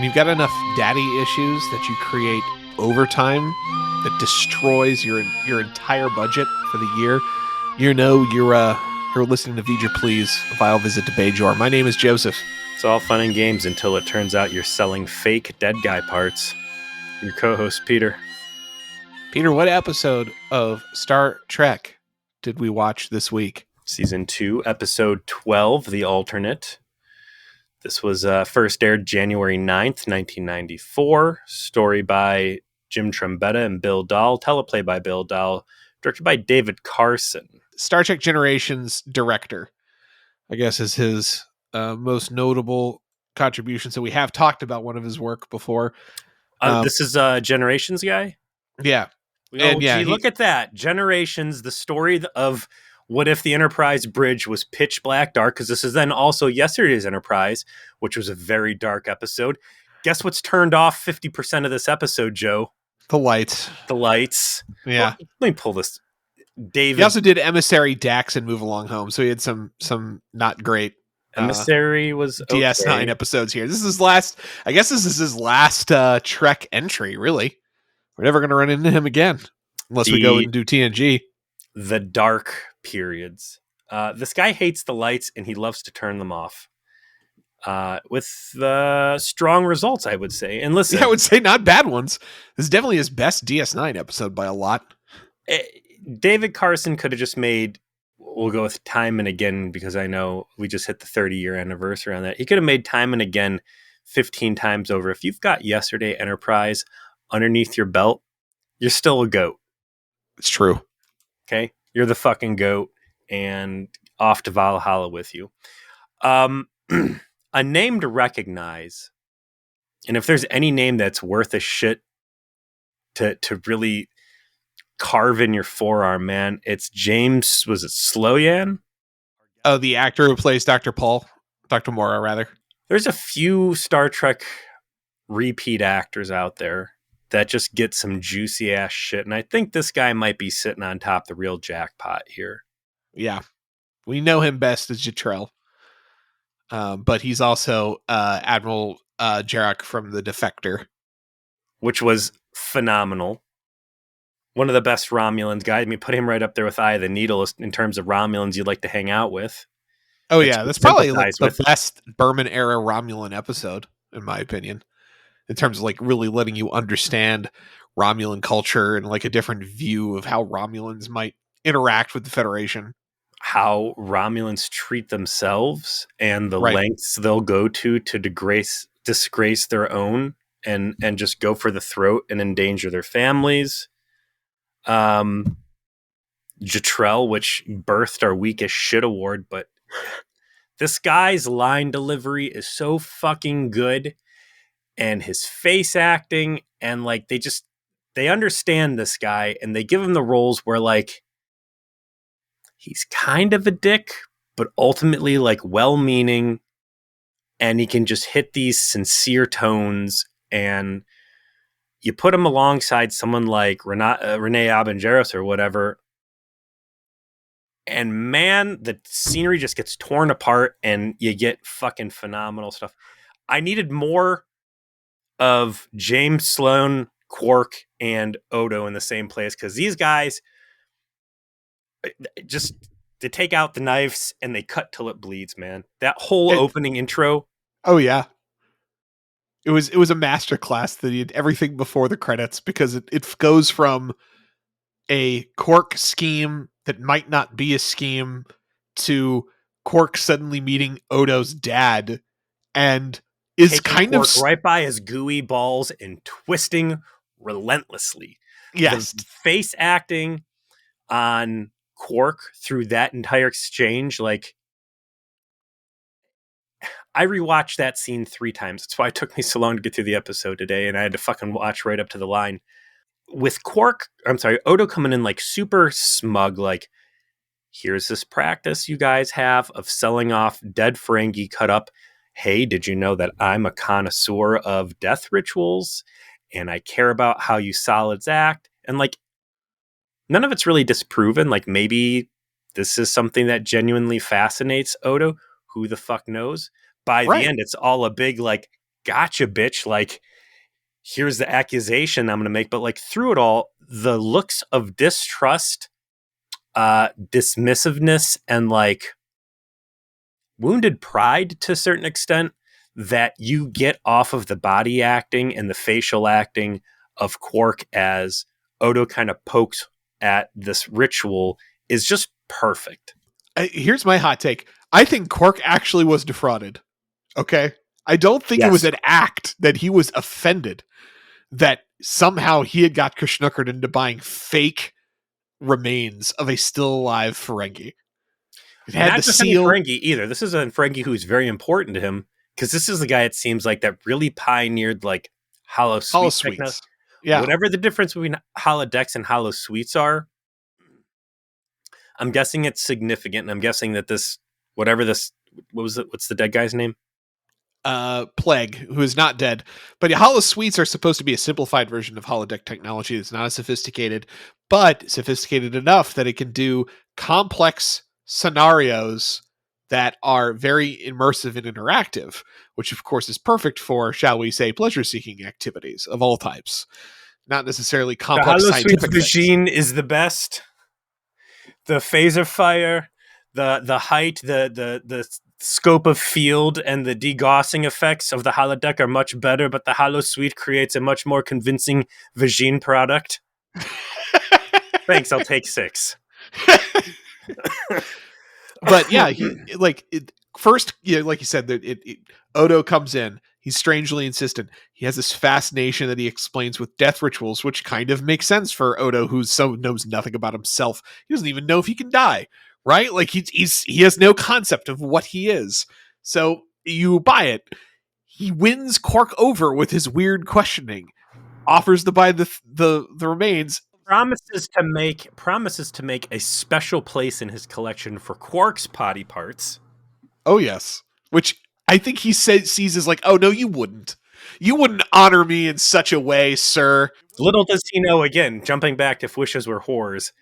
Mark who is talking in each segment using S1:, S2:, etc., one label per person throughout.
S1: When you've got enough daddy issues that you create overtime that destroys your entire budget for the year, you're listening to V'ger Please, a vile visit to Bajor. My name is Joseph.
S2: It's all fun and games until it turns out you're selling fake dead guy parts. Your co-host, Peter.
S1: Peter, what episode of Star Trek did we watch this week?
S2: Season 2, Episode 12, The Alternate. This was first aired January 9th, 1994. Story by Jim Trombetta and Bill Dahl. Teleplay by Bill Dahl. Directed by David Carson.
S1: Star Trek Generations director, I guess, is his most notable contribution. So we have talked about one of his work before.
S2: This is Generations guy?
S1: Yeah.
S2: Look at that. Generations, the story of what if the Enterprise bridge was pitch black dark, because this is then also yesterday's Enterprise, which was a very dark episode. Guess what's turned off 50% of this episode, Joe?
S1: The lights.
S2: The lights.
S1: Yeah.
S2: Well, let me pull this. David.
S1: He also did Emissary Dax and Move Along Home, so he had some not great
S2: Emissary was okay.
S1: DS9 episodes here. This is his last. I guess this is his last Trek entry. Really, we're never going to run into him again unless we go and do TNG.
S2: The dark periods. This guy hates the lights and he loves to turn them off. With strong results, I would say. And listen,
S1: I would say not bad ones. This is definitely his best DS9 episode by a lot.
S2: David Carson could have just made, we'll go with Time and Again, because I know we just hit the 30-year anniversary on that. He could have made Time and Again 15 times over. If you've got Yesterday Enterprise underneath your belt, you're still a goat.
S1: It's true.
S2: Okay? You're the fucking goat, and off to Valhalla with you. A name to recognize, and if there's any name that's worth a shit to really carve in your forearm, man, it's James, was it Sloyan?
S1: Oh, the actor who plays Dr. Mora, rather. There's
S2: a few Star Trek repeat actors out there that just get some juicy ass shit, and I think this guy might be sitting on top of the real jackpot here.
S1: Yeah. We know him best as Jetrel. But he's also Admiral Jarek from The Defector.
S2: Which was phenomenal. One of the best Romulans guys. I mean, put him right up there with Eye of the Needle in terms of Romulans you'd like to hang out with.
S1: Oh, yeah. That's probably like the best Berman-era Romulan episode, in my opinion. In terms of like really letting you understand Romulan culture and like a different view of how Romulans might interact with the Federation.
S2: How Romulans treat themselves and the lengths they'll go to disgrace their own and just go for the throat and endanger their families. Jetrel, which birthed our weakest shit award, but this guy's line delivery is so fucking good, and his face acting, and like they understand this guy and they give him the roles where like he's kind of a dick, but ultimately like well-meaning, and he can just hit these sincere tones. And you put him alongside someone like Renee Abenjeris or whatever, and man, the scenery just gets torn apart and you get fucking phenomenal stuff. I needed more of James Sloan, Quark, and Odo in the same place, because these guys just, they take out the knives and they cut till it bleeds, man. That whole opening intro.
S1: Oh yeah. It was a masterclass that he had everything before the credits, because it goes from a Quark scheme that might not be a scheme to Quark suddenly meeting Odo's dad and is
S2: taking
S1: kind
S2: Quark
S1: of
S2: right by his gooey balls and twisting relentlessly.
S1: Yes.
S2: The face acting on Quark through that entire exchange, like, I rewatched that scene 3 times. That's why it took me so long to get through the episode today, and I had to fucking watch right up to the line. With Odo coming in like super smug, like, here's this practice you guys have of selling off dead Ferengi cut up. Hey, did you know that I'm a connoisseur of death rituals, and I care about how you solids act? And like, none of it's really disproven. Like, maybe this is something that genuinely fascinates Odo. Who the fuck knows? By the end, it's all a big, like, gotcha, bitch. Like, here's the accusation I'm going to make. But like through it all, the looks of distrust, dismissiveness, and like wounded pride to a certain extent that you get off of the body acting and the facial acting of Quark as Odo kind of pokes at this ritual is just perfect.
S1: Here's my hot take. I think Quark actually was defrauded. Okay? I don't think it was
S2: Yes.
S1: an act that he was offended that somehow he had got Kushnookered into buying fake remains of a still alive Ferengi. It
S2: And
S1: had the
S2: not just any
S1: seal.
S2: Ferengi either. This is a Ferengi who's very important to him because this is the guy, it seems like, that really pioneered like hollow
S1: Hollow
S2: suite techno.
S1: Suites. Yeah.
S2: Whatever the difference between holodecks and hollow suites are, I'm guessing it's significant. And I'm guessing that this, whatever this, what was it? What's the dead guy's name?
S1: Plague, who is not dead. But Hollow Suites are supposed to be a simplified version of holodeck technology that's not as sophisticated, but sophisticated enough that it can do complex scenarios that are very immersive and interactive, which of course is perfect for, shall we say, pleasure-seeking activities of all types. Not necessarily
S2: The
S1: complex
S2: hollow suite's
S1: scientific things.
S2: machine is the best. The phaser fire, the height, the scope of field, and the degaussing effects of the holodeck are much better, but the hollow suite creates a much more convincing Vagine product. Thanks, I'll take 6.
S1: But yeah, first, like you said, that Odo comes in. He's strangely insistent. He has this fascination that he explains with death rituals, which kind of makes sense for Odo, who knows nothing about himself. He doesn't even know if he can die, right? Like he has no concept of what he is. So you buy it. He wins Quark over with his weird questioning. Offers to buy the remains.
S2: Promises to make a special place in his collection for Quark's body parts.
S1: Oh yes, which I think he sees as like, oh no, you wouldn't. You wouldn't honor me in such a way, sir.
S2: Little does he know, again, jumping back to if wishes were whores,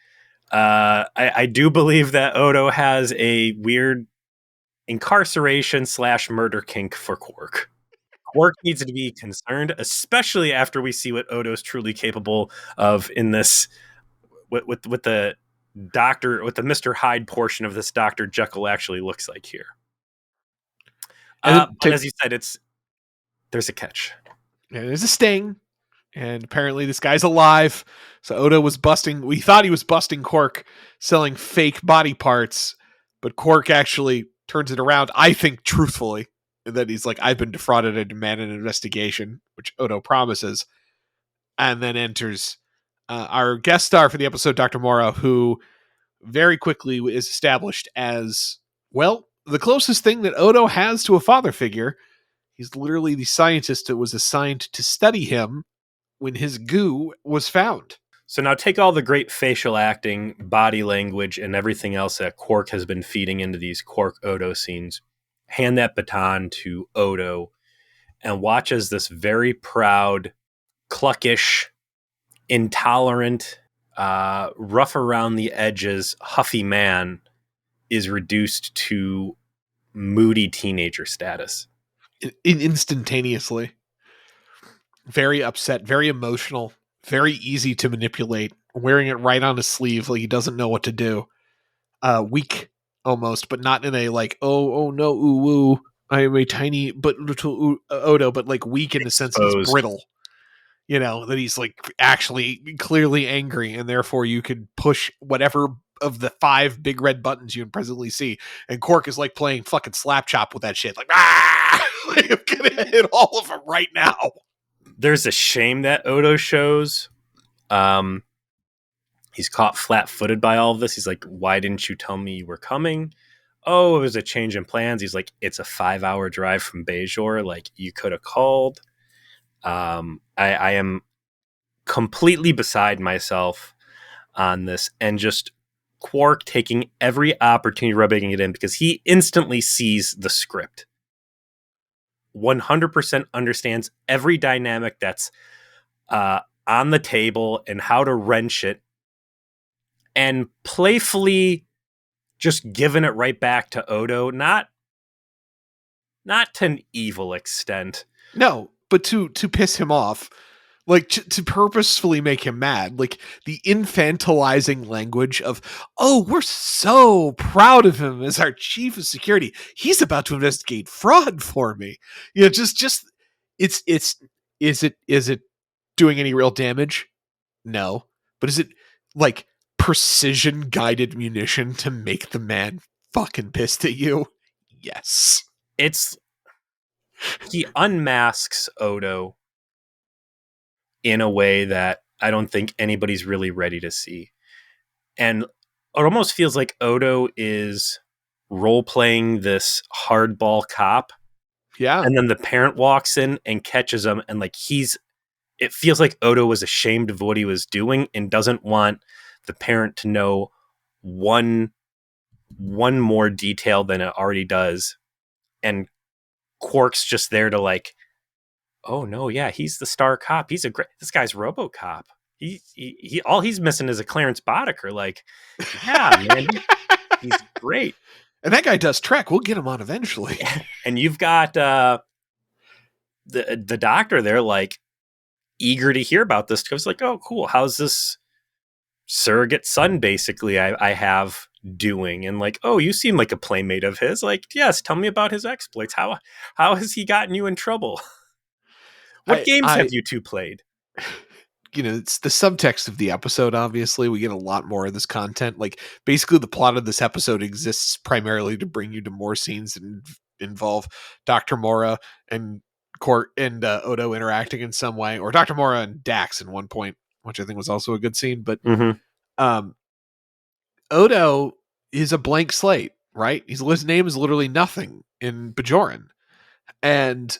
S2: I do believe that Odo has a weird incarceration / murder kink for Quark. Quark needs to be concerned, especially after we see what Odo's truly capable of in this with the Doctor, with the Mr. Hyde portion of this Dr. Jekyll actually looks like here.
S1: And
S2: But as you said, there's a catch.
S1: There's a sting, and apparently this guy's alive. So Odo was busting. We thought he was busting Quark, selling fake body parts, but Quark actually turns it around. I think truthfully, and that he's like, "I've been defrauded. I demand an investigation," which Odo promises, and then enters our guest star for the episode, Dr. Morrow, who very quickly is established as, well, the closest thing that Odo has to a father figure. He's literally the scientist that was assigned to study him when his goo was found.
S2: So now take all the great facial acting, body language, and everything else that Quark has been feeding into these Quark-Odo scenes, hand that baton to Odo, and watch as this very proud, cluckish, intolerant, rough around the edges, huffy man is reduced to moody teenager status.
S1: Instantaneously. Very upset, very emotional, very easy to manipulate, wearing it right on his sleeve like he doesn't know what to do. Weak almost, but not in a like, oh no, ooh, ooh, I am a tiny but little Odo, but like weak in the sense he's
S2: Exposed.
S1: brittle. That he's like actually clearly angry, and therefore you could push whatever of the 5 big red buttons you can presently see. And Quark is like playing fucking slap chop with that shit. Like, ah! Like, I'm gonna hit all of them right now.
S2: There's a shame that Odo shows. He's caught flat-footed by all of this. He's like, why didn't you tell me you were coming? Oh, it was a change in plans. He's like, it's a 5-hour drive from Bajor. Like, you could have called. I am completely beside myself on this, and just Quark taking every opportunity, rubbing it in, because he instantly sees the script. 100% understands every dynamic that's on the table and how to wrench it, and playfully just giving it right back to Odo, not to an evil extent,
S1: No, but to piss him off, like to purposefully make him mad, like the infantilizing language of, "Oh, we're so proud of him as our chief of security. He's about to investigate fraud for me." You know, just it's is it doing any real damage? No, but is it like precision guided munition to make the man fucking pissed at you? Yes.
S2: It's he unmasks Odo in a way that I don't think anybody's really ready to see. And it almost feels like Odo is role playing this hardball cop.
S1: Yeah.
S2: And then the parent walks in and catches him. And like it feels like Odo was ashamed of what he was doing and doesn't want the parent to know one more detail than it already does. And Quark's just there to like, oh no, yeah, he's the star cop. This guy's RoboCop. He all he's missing is a Clarence Boddicker. Like, yeah, man, he's great.
S1: And that guy does Trek. We'll get him on eventually.
S2: And you've got the doctor there, like eager to hear about this. Because like, oh, cool. How's this surrogate son basically I have doing? And like, oh, you seem like a playmate of his. Like, yes, tell me about his exploits. How has he gotten you in trouble? What games have you two played?
S1: You know, it's the subtext of the episode. Obviously, we get a lot more of this content. Like, basically, the plot of this episode exists primarily to bring you to more scenes that involve Dr. Mora and Court and Odo interacting in some way, or Dr. Mora and Dax in one point, which I think was also a good scene. But Odo is a blank slate, right? His name is literally nothing in Bajoran, and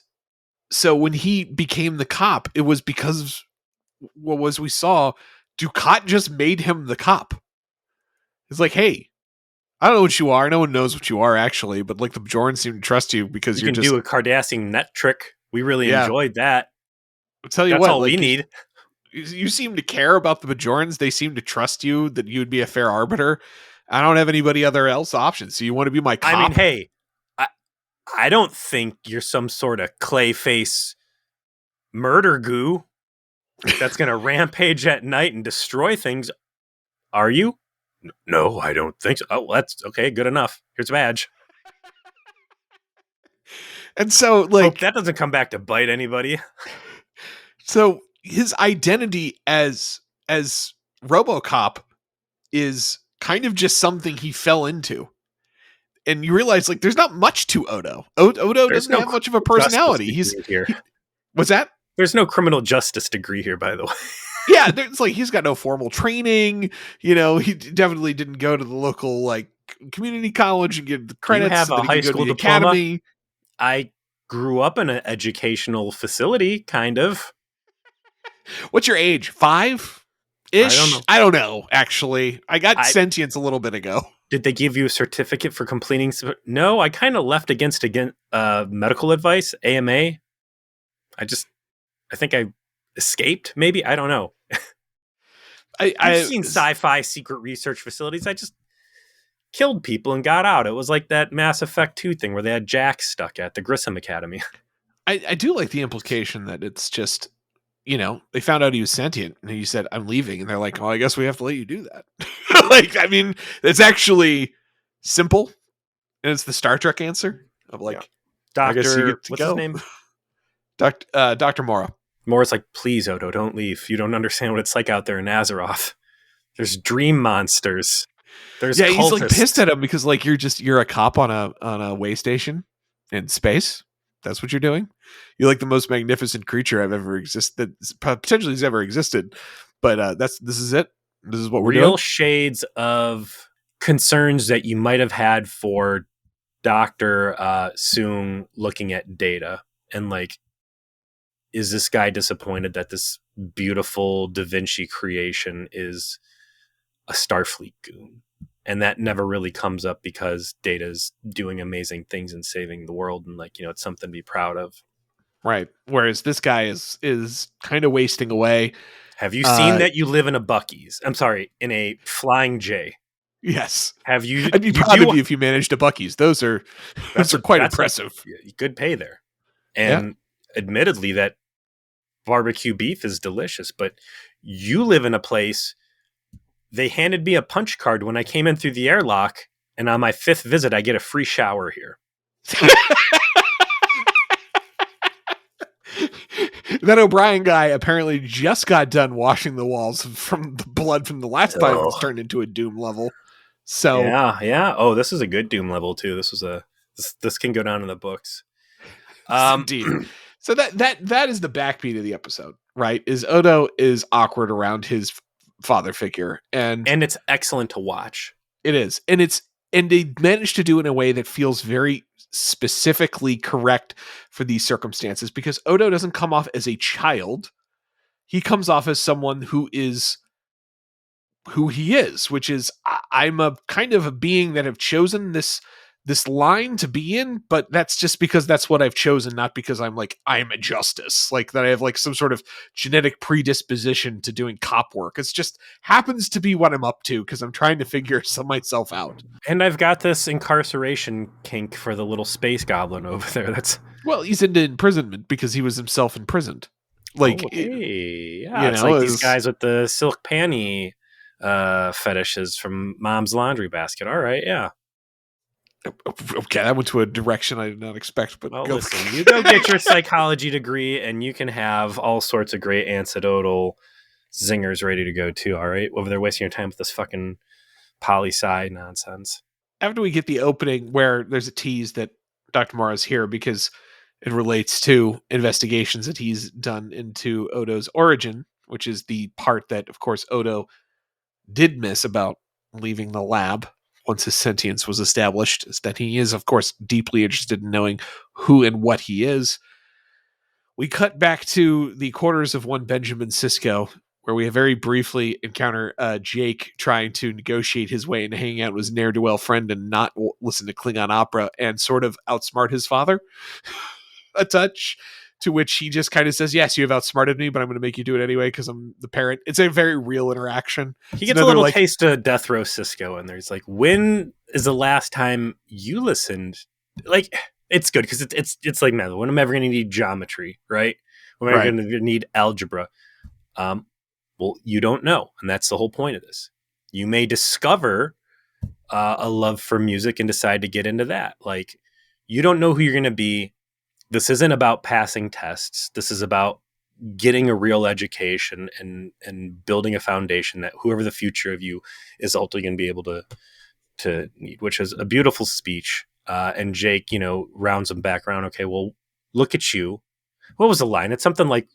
S1: so when he became the cop, it was because what was we saw, Ducat just made him the cop. It's like, hey, I don't know what you are. No one knows what you are actually, but like the Bajorans seem to trust you because
S2: you can do a Cardassian net trick. We really enjoyed that.
S1: I'll tell you
S2: that's
S1: what,
S2: all we need.
S1: You seem to care about the Bajorans. They seem to trust you that you would be a fair arbiter. I don't have anybody else options. So you want to be my cop?
S2: I mean, hey, I don't think you're some sort of clayface murder goo that's going to rampage at night and destroy things. Are you? No, I don't think so. Oh, that's okay. Good enough. Here's a badge.
S1: And so, like,
S2: hope that doesn't come back to bite anybody.
S1: So his identity as RoboCop is kind of just something he fell into. And you realize, like, there's not much to Odo. Odo doesn't have much of a personality. He's
S2: here.
S1: What's that?
S2: There's no criminal justice degree here, by the way.
S1: Yeah, it's like he's got no formal training. You know, he definitely didn't go to the local like community college and get the credits.
S2: You have a high school diploma. Academy. I grew up in an educational facility, kind of.
S1: What's your age? 5-ish? I don't know. Actually, I got sentience a little bit ago.
S2: Did they give you a certificate for completing? No, I kind of left against medical advice, AMA. I think I escaped. Maybe, I don't know. I've seen sci-fi secret research facilities. I just killed people and got out. It was like that Mass Effect 2 thing where they had Jack stuck at the Grissom Academy.
S1: I do like the implication that it's just, you know, they found out he was sentient and he said, I'm leaving. And they're like, well, I guess we have to let you do that. Like, I mean, it's actually simple. And it's the Star Trek answer of like,
S2: I guess you get to what's go. His name?
S1: Dr. Mora.
S2: Mora's like, please, Odo, don't leave. You don't understand what it's like out there in Azeroth. There's dream monsters. There's cultists.
S1: He's like pissed at him because like you're a cop on a way station in space. That's what you're doing. You're like the most magnificent creature I've ever existed, potentially has ever existed. But this is it. This is what we're doing.
S2: Real shades of concerns that you might have had for Dr. Soong looking at data and like, is this guy disappointed that this beautiful Da Vinci creation is a Starfleet goon? And that never really comes up because Data's doing amazing things and saving the world. And like, you know, it's something to be proud of.
S1: Right. Whereas this guy is kind of wasting away.
S2: Have you seen that you live in a Buc-ee's? I'm sorry, in a Flying J.
S1: Yes.
S2: Have you?
S1: I'd be proud of you if you managed a Buc-ee's. Those are quite impressive.
S2: Like, good pay there. And admittedly, that barbecue beef is delicious, but you live in a place. They handed me a punch card when I came in through the airlock, and on my 5th visit, I get a free shower here.
S1: That O'Brien guy apparently just got done washing the walls from the blood from the last time it was turned into a Doom level. So
S2: yeah. Oh, this is a good Doom level too. This can go down in the books.
S1: indeed. So that is the backbeat of the episode, right? Is Odo is awkward around his father figure, and
S2: it's excellent to watch.
S1: it is, and they managed to do it in a way that feels very specifically correct for these circumstances, because Odo doesn't come off as a child. He comes off as someone who is who he is, which is I'm a kind of a being that have chosen this line to be in, but that's just because that's what I've chosen, not because I'm like I'm a justice, like that I have like some sort of genetic predisposition to doing cop work. It's just happens to be what I'm up to because I'm trying to figure some myself out.
S2: And I've got this incarceration kink for the little space goblin over there. That's
S1: Well, he's into imprisonment because he was himself imprisoned. Like,
S2: hey, yeah, it's like these guys with the silk panty fetishes from Mom's Laundry Basket. All right, yeah.
S1: Okay, that went to a direction I did not expect. But
S2: listen, you go get your psychology degree, and you can have all sorts of great anecdotal zingers ready to go too. All right, over there wasting your time with this fucking poli-sci nonsense.
S1: After we get the opening where there's a tease that Dr. Mara's here because it relates to investigations that he's done into Odo's origin, which is the part that, of course, Odo did miss about leaving the lab once his sentience was established, is that he is, of course, deeply interested in knowing who and what he is. We cut back to the quarters of one Benjamin Sisko, where we very briefly encounter Jake trying to negotiate his way into hanging out with his ne'er-do-well friend and not listen to Klingon opera and sort of outsmart his father a touch, to which he just kind of says, yes, you have outsmarted me, but I'm going to make you do it anyway because I'm the parent. It's a very real interaction.
S2: He gets a little taste of Death Row Sisko in there. He's like, when is the last time you listened? Like, it's good because it's like, man, when am I ever going to need geometry, right? When am I going to need algebra? Well, you don't know, and that's the whole point of this. You may discover a love for music and decide to get into that. Like, you don't know who you're going to be. This isn't about passing tests. This is about getting a real education and building a foundation that whoever the future of you is ultimately going to be able to need, which is a beautiful speech. And Jake, rounds him back around. Okay, well, look at you. What was the line? It's something like,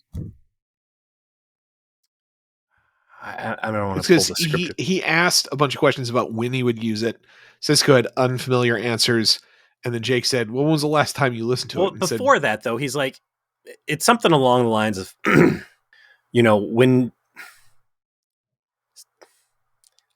S2: I don't want to pull the script.
S1: He asked a bunch of questions about when he would use it. Sisko had unfamiliar answers. And then Jake said, well, when was the last time you listened to it?
S2: Well, before that, though, he's like, it's something along the lines of, when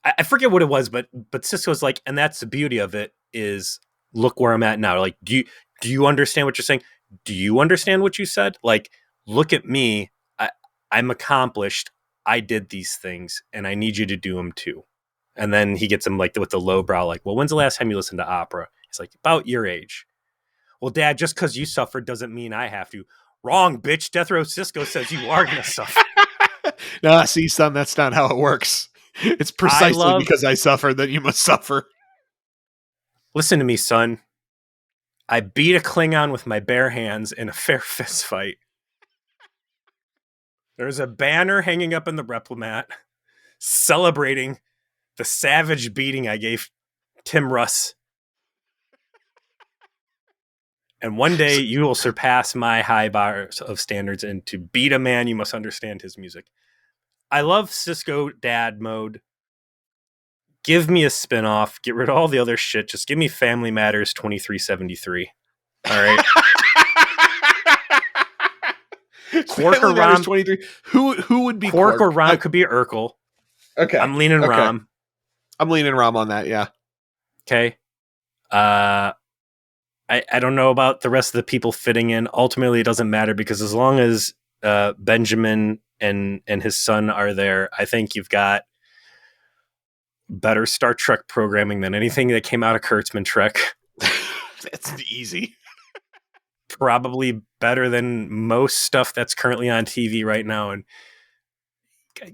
S2: I forget what it was, but Sisko's like, and that's the beauty of it is look where I'm at now. Like, do you understand what you're saying? Do you understand what you said? Like, look at me. I'm accomplished. I did these things and I need you to do them too. And then he gets him like with the low brow, like, well, when's the last time you listened to opera? He's like, about your age. Well, Dad, just because you suffered doesn't mean I have to. Wrong, bitch. Death Row Sisko says you are going to suffer.
S1: No, see, son, that's not how it works. It's precisely because I suffered that you must suffer.
S2: Listen to me, son. I beat a Klingon with my bare hands in a fair fist fight. There's a banner hanging up in the Replomat celebrating the savage beating I gave Tim Russ. And one day you will surpass my high bars of standards, and to beat a man, you must understand his music. I love Sisko dad mode. Give me a spinoff. Get rid of all the other shit. Just give me Family Matters 2373. All right.
S1: Quark or Rom 23. Who would be
S2: Quark or Rom? Could be Urkel.
S1: Okay.
S2: I'm leaning Rom.
S1: I'm leaning Rom on that, yeah.
S2: Okay. I don't know about the rest of the people fitting in. Ultimately, it doesn't matter because as long as Benjamin and his son are there, I think you've got better Star Trek programming than anything that came out of Kurtzman Trek.
S1: That's easy.
S2: probably better than most stuff that's currently on TV right now. And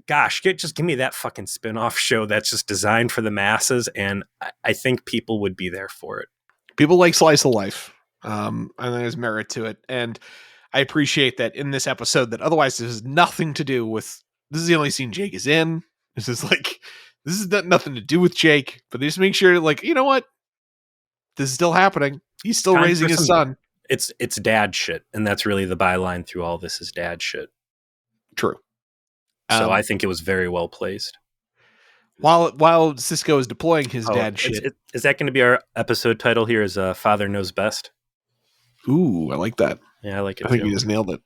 S2: gosh, just give me that fucking spin-off show that's just designed for the masses, and I think people would be there for it.
S1: People like slice of life, and there's merit to it. And I appreciate that in this episode that otherwise this has nothing to do with. This is the only scene Jake is in. This is like this is nothing to do with Jake, but they just make sure, like, you know what, this is still happening. He's still
S2: Time
S1: raising
S2: for
S1: his
S2: some.
S1: son.
S2: It's dad shit, and that's really the byline through all this is dad shit.
S1: True.
S2: So I think it was very well placed.
S1: While Cisco is deploying his dad shit.
S2: Is that going to be our episode title here? Is Father Knows Best?
S1: Ooh, I like that.
S2: Yeah, I like it
S1: I think
S2: too.
S1: he just nailed it.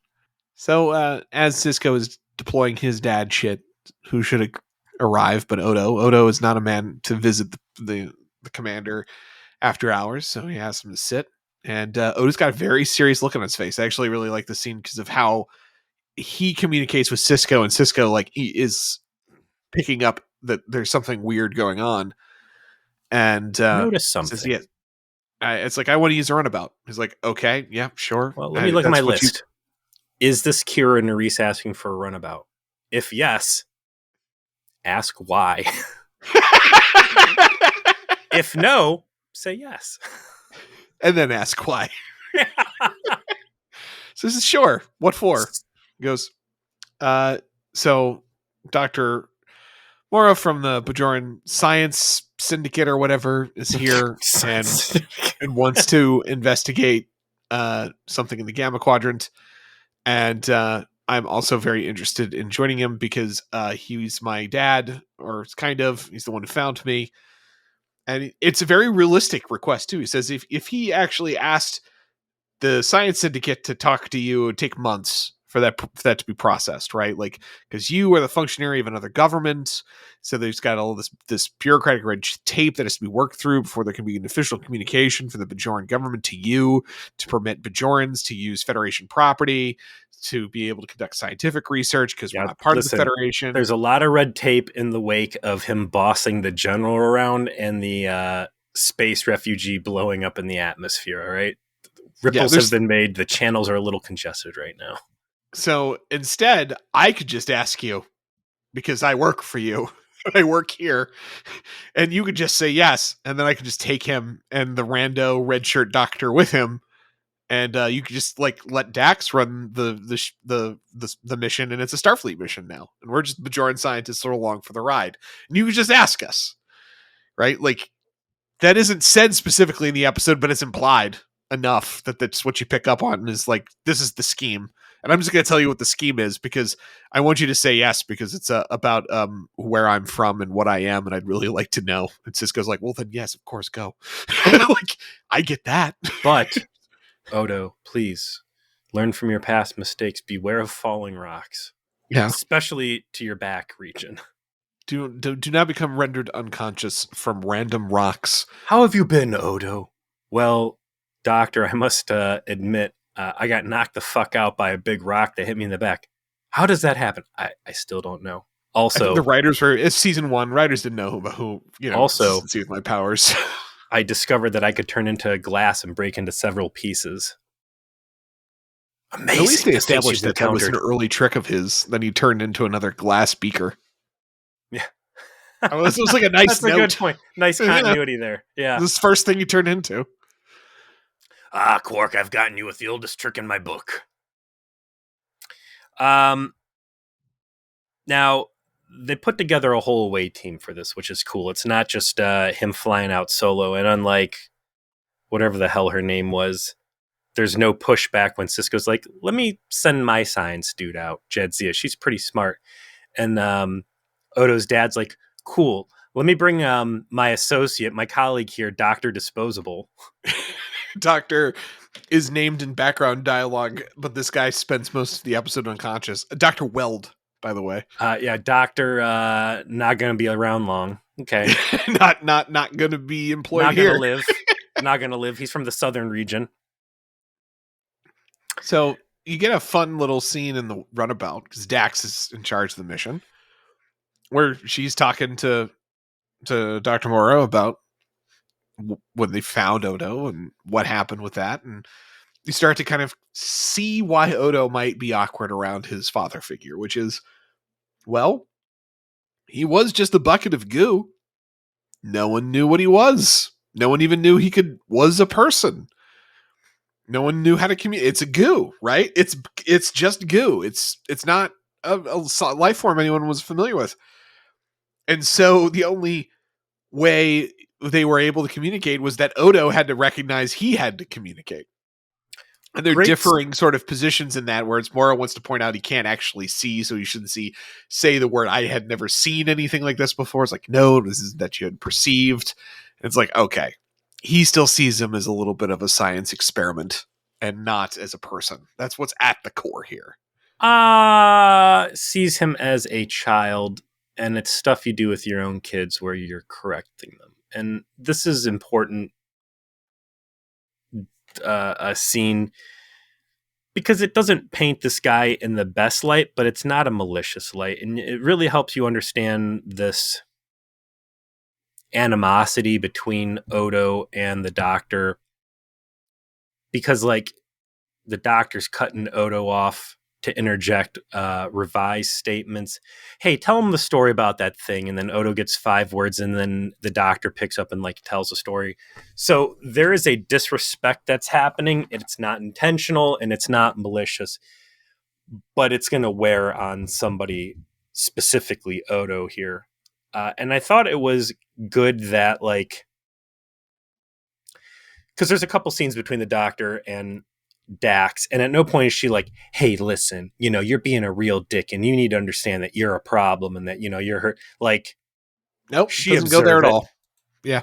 S1: So as Cisco is deploying his dad shit, who should arrive but Odo? Odo is not a man to visit the commander after hours, so he asks him to sit. And Odo's got a very serious look on his face. I actually really like the scene because of how he communicates with Cisco, and Cisco, like, he is picking up that there's something weird going on. And
S2: Notice something.
S1: says, yeah, it's like, I want to use a runabout. He's like, okay, yeah, sure.
S2: Well, let me look at my list. Is this Kira Nerys asking for a runabout? If yes, ask why. If no, say yes.
S1: And then ask why. So this is sure. What for? He goes, so Dr. Mora from the Bajoran Science Syndicate or whatever is here and wants to investigate something in the Gamma Quadrant. And I'm also very interested in joining him because he's my dad, or kind of. He's the one who found me. And it's a very realistic request, too. He says if he actually asked the Science Syndicate to talk to you, it would take months for that to be processed, right? Like, because you are the functionary of another government, so there's got all this bureaucratic red tape that has to be worked through before there can be an official communication for the Bajoran government to you to permit Bajorans to use Federation property to be able to conduct scientific research because we're not part of the Federation.
S2: There's a lot of red tape in the wake of him bossing the general around and the space refugee blowing up in the atmosphere. All right. Ripples have been made. The channels are a little congested right now.
S1: So instead, I could just ask you, because I work for you, I work here, and you could just say yes, and then I could just take him and the rando red shirt doctor with him, and you could just like let Dax run the mission, and it's a Starfleet mission now, and we're just Bajoran scientists along for the ride, and you could just ask us, right? Like, that isn't said specifically in the episode, but it's implied enough that that's what you pick up on, is like, this is the scheme. And I'm just going to tell you what the scheme is because I want you to say yes, because it's about where I'm from and what I am, and I'd really like to know. And Cisco's like, well, then yes, of course, go. Like, I get that.
S2: But, Odo, please, learn from your past mistakes. Beware of falling rocks.
S1: Yeah.
S2: Especially to your back region.
S1: Do not become rendered unconscious from random rocks.
S2: How have you been, Odo? Well, Doctor, I must admit, I got knocked the fuck out by a big rock that hit me in the back. How does that happen? I still don't know. Also,
S1: the writers were, it's season 1. Writers didn't know who you know.
S2: Also,
S1: see with my powers,
S2: I discovered that I could turn into glass and break into several pieces. Amazing.
S1: At least they established that was an early trick of his. Then he turned into another glass beaker.
S2: Yeah.
S1: This was like a nice
S2: That's
S1: note.
S2: A good point. Nice continuity there. Yeah.
S1: This is the first thing he turned into.
S2: Quark, I've gotten you with the oldest trick in my book. Now, they put together a whole away team for this, which is cool. It's not just him flying out solo, and unlike whatever the hell her name was, there's no pushback when Cisco's like, let me send my science dude out, Jadzia. She's pretty smart. And Odo's dad's like, cool. Let me bring my associate, my colleague here, Dr. Disposable.
S1: Doctor is named in background dialogue, but this guy spends most of the episode unconscious. Dr. Weld, by the way.
S2: Yeah, Doctor not going to be around long. Okay.
S1: not going to be employed
S2: not
S1: here.
S2: Not going to live. Not going to live. He's from the southern region.
S1: So you get a fun little scene in the runabout because Dax is in charge of the mission, where she's talking to Dr. Mora about when they found Odo and what happened with that. And you start to kind of see why Odo might be awkward around his father figure, which is, well, he was just a bucket of goo. No one knew what he was. No one even knew was a person. No one knew how to communicate. It's a goo, right? It's just goo. It's not a life form anyone was familiar with. And so the only way they were able to communicate was that Odo had to recognize he had to communicate. And they're
S2: Great.
S1: differing sort of positions in that, where it's Mora wants to point out he can't actually see, so you shouldn't say the word, I had never seen anything like this before. It's like, no, this is that you had perceived. And it's like, okay. He still sees him as a little bit of a science experiment and not as a person. That's what's at the core here.
S2: Sees him as a child, and it's stuff you do with your own kids where you're correcting them. And this is important, a scene, because it doesn't paint this guy in the best light, but it's not a malicious light. And it really helps you understand this animosity between Odo and the doctor, because like the doctor's cutting Odo off to interject revised statements. Hey, tell him the story about that thing. And then Odo gets 5 words, and then the doctor picks up and like tells the story. So there is a disrespect that's happening. It's not intentional and it's not malicious, but it's going to wear on somebody, specifically Odo here. And I thought it was good that, like, because there's a couple scenes between the doctor and Dax, and at no point is she like, hey, listen, you're being a real dick and you need to understand that you're a problem and that, you're hurt. Like,
S1: nope,
S2: she
S1: doesn't go there at all. Yeah.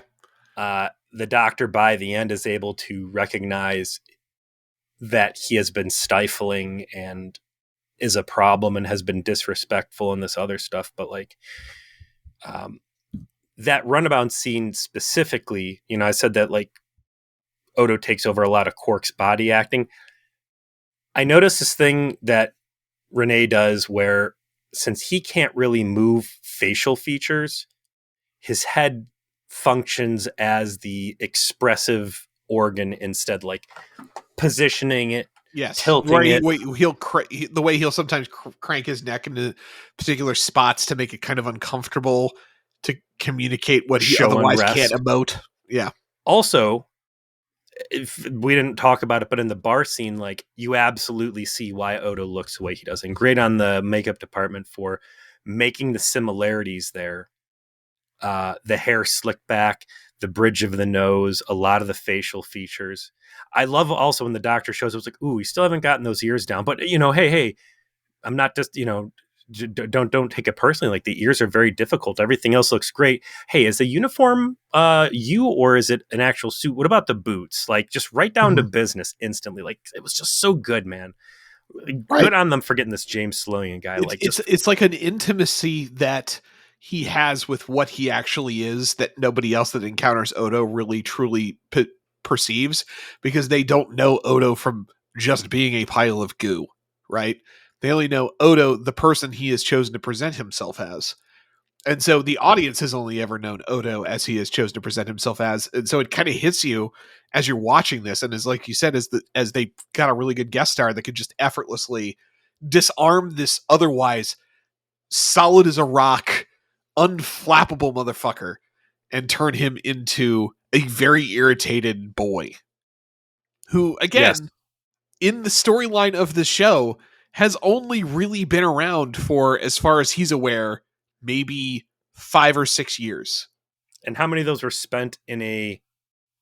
S2: The doctor by the end is able to recognize that he has been stifling and is a problem and has been disrespectful and this other stuff. But like, that runabout scene specifically, I said that like Odo takes over a lot of Quark's body acting. I noticed this thing that Renee does where, since he can't really move facial features, his head functions as the expressive organ instead, like positioning it,
S1: yes,
S2: tilting
S1: right.
S2: it.
S1: The way he'll sometimes crank his neck into particular spots to make it kind of uncomfortable to communicate what he
S2: Show
S1: otherwise can't
S2: unrest.
S1: emote. Yeah.
S2: Also, if we didn't talk about it, but in the bar scene, like, you absolutely see why Odo looks the way he does. And great on the makeup department for making the similarities there. The hair slicked back, the bridge of the nose, a lot of the facial features. I love also when the doctor shows up, it's like, ooh, we still haven't gotten those ears down. But, hey, I'm not just, don't take it personally. Like, the ears are very difficult. Everything else looks great. Hey, is the uniform you, or is it an actual suit? What about the boots? Like, just right down to business instantly. Like, it was just so good, man.
S1: Right.
S2: Good on them for getting this James Sloan guy.
S1: It's like an intimacy that he has with what he actually is that nobody else that encounters Odo really truly perceives, because they don't know Odo from just being a pile of goo, right? They only know Odo, the person he has chosen to present himself as. And so the audience has only ever known Odo as he has chosen to present himself as. And so it kind of hits you as you're watching this. And as like you said, as they got a really good guest star that could just effortlessly disarm this otherwise solid as a rock, unflappable motherfucker and turn him into a very irritated boy who,
S2: Yes.
S1: again, in the storyline of the show, has only really been around for, as far as he's aware, maybe 5 or 6 years.
S2: And how many of those were spent in a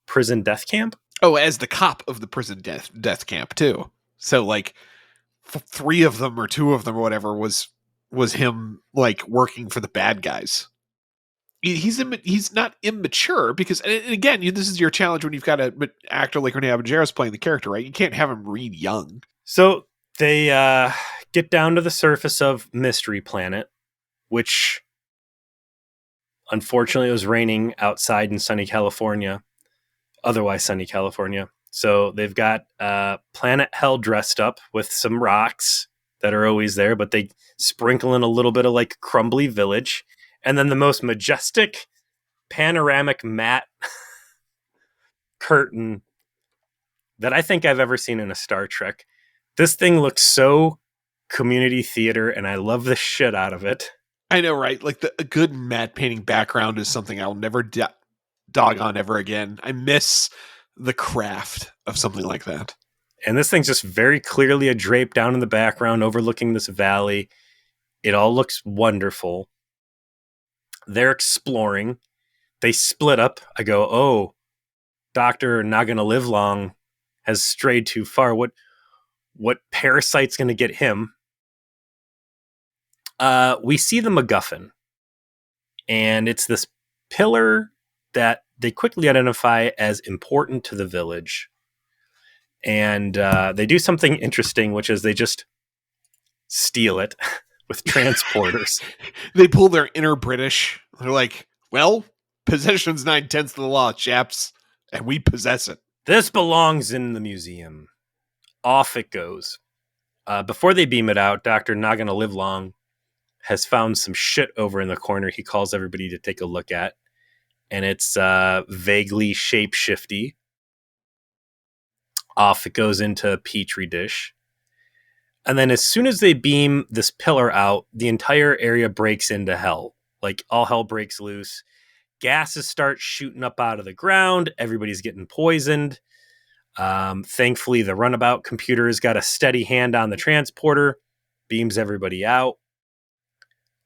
S2: prison death camp?
S1: Oh, as the cop of the prison death camp too. So like 3 of them or 2 of them or whatever was him like working for the bad guys. He's not immature, because, and again, this is your challenge when you've got an actor like Rene Abenjeros playing the character, right? You can't have him read young.
S2: So they get down to the surface of Mystery Planet, which unfortunately it was raining outside in sunny California, otherwise sunny California. So they've got Planet Hell dressed up with some rocks that are always there, but they sprinkle in a little bit of like Crumbly Village. And then the most majestic panoramic matte curtain that I think I've ever seen in a Star Trek. This thing looks so community theater, and I love the shit out of it.
S1: I know, right? Like a good matte painting background is something I'll never dog on ever again. I miss the craft of something like that.
S2: And this thing's just very clearly a drape down in the background overlooking this valley. It all looks wonderful. They're exploring. They split up. I go, oh, Doctor not gonna live long has strayed too far. What parasite's gonna get him? We see the MacGuffin, and it's this pillar that they quickly identify as important to the village. And they do something interesting, which is they just steal it with transporters.
S1: They pull their inner British. They're like, well, possession's 9/10 of the law, chaps, and we possess it.
S2: This belongs in the museum. Off it goes. Before they beam it out, Dr. Not Gonna Live Long has found some shit over in the corner he calls everybody to take a look at. And it's vaguely shape-shifty. Off it goes into a petri dish. And then as soon as they beam this pillar out, the entire area breaks into hell. Like, all hell breaks loose. Gases start shooting up out of the ground. Everybody's getting poisoned. Thankfully, the runabout computer has got a steady hand on the transporter, beams everybody out.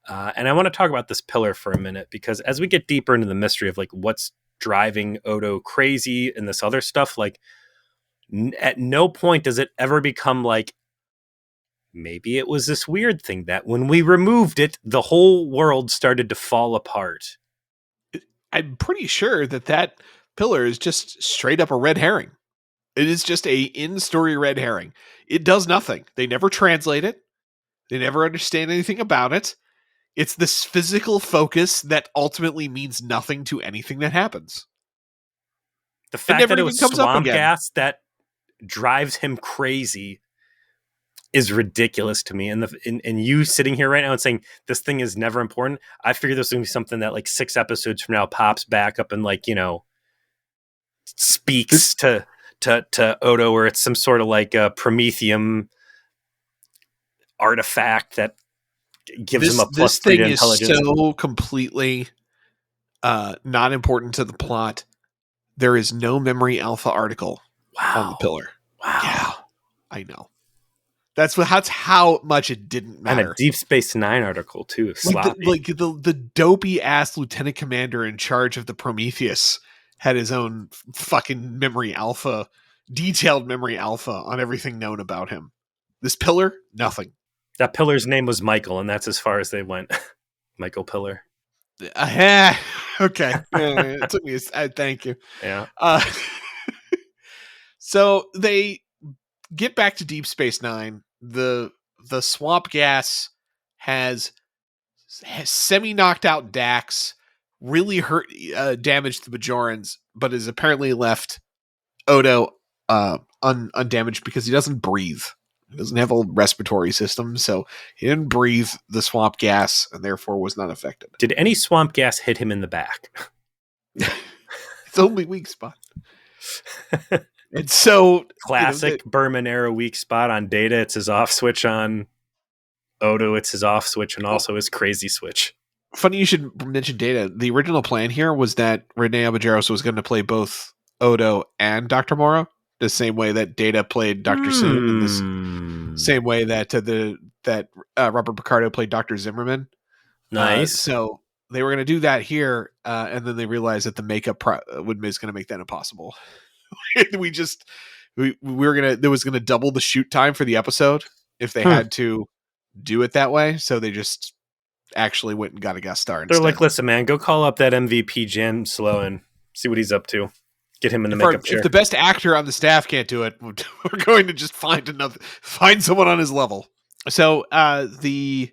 S2: And I want to talk about this pillar for a minute, because as we get deeper into the mystery of like what's driving Odo crazy and this other stuff, like at no point does it ever become like, maybe it was this weird thing that when we removed it, the whole world started to fall apart.
S1: I'm pretty sure that pillar is just straight up a red herring. It is just a in-story red herring. It does nothing. They never translate it. They never understand anything about it. It's this physical focus that ultimately means nothing to anything that happens.
S2: The fact
S1: never
S2: that it
S1: even
S2: was
S1: comes up
S2: swamp
S1: again.
S2: gas that drives him crazy is ridiculous to me. And you sitting here right now and saying this thing is never important, I figured this was going to be something that like 6 episodes from now pops back up and like, you know, speaks to Odo, or it's some sort of like a Prometheum artifact that gives him a plus 3 to intelligence.
S1: This thing is so completely not important to the plot. There is no memory alpha article on the pillar.
S2: Wow.
S1: Yeah, I know. That's how much it didn't matter.
S2: And a Deep Space Nine article too.
S1: The dopey ass lieutenant commander in charge of the Prometheus had his own fucking memory alpha, detailed memory alpha on everything known about him. This pillar, nothing.
S2: That pillar's name was Michael, and that's as far as they went. Michael Pillar.
S1: Okay. It took me thank you.
S2: Yeah.
S1: So they get back to Deep Space Nine. The swamp gas has semi knocked out Dax, really hurt, damaged the Bajorans, but has apparently left Odo undamaged because he doesn't breathe. He doesn't have a respiratory system, so he didn't breathe the swamp gas and therefore was not affected.
S2: Did any swamp gas hit him in the back?
S1: It's only weak spot. It's so
S2: classic Berman era weak spot on Data. It's his off switch. On Odo, it's his off switch and also his crazy switch.
S1: Funny you should mention Data. The original plan here was that Rene Abajeros was going to play both Odo and Dr. Morrow, the same way that Data played Dr. Soon, and the same way that Robert Picardo played Dr. Zimmerman.
S2: Nice.
S1: So they were going to do that here, and then they realized that the makeup is going to make that impossible. There was going to double the shoot time for the episode if they had to do it that way. So they just actually went and got a guest star instead.
S2: They're like, listen, man, go call up that MVP Jan Slow and see what he's up to. Get him in the makeup chair.
S1: If the best actor on the staff can't do it, we're going to just find someone on his level. So the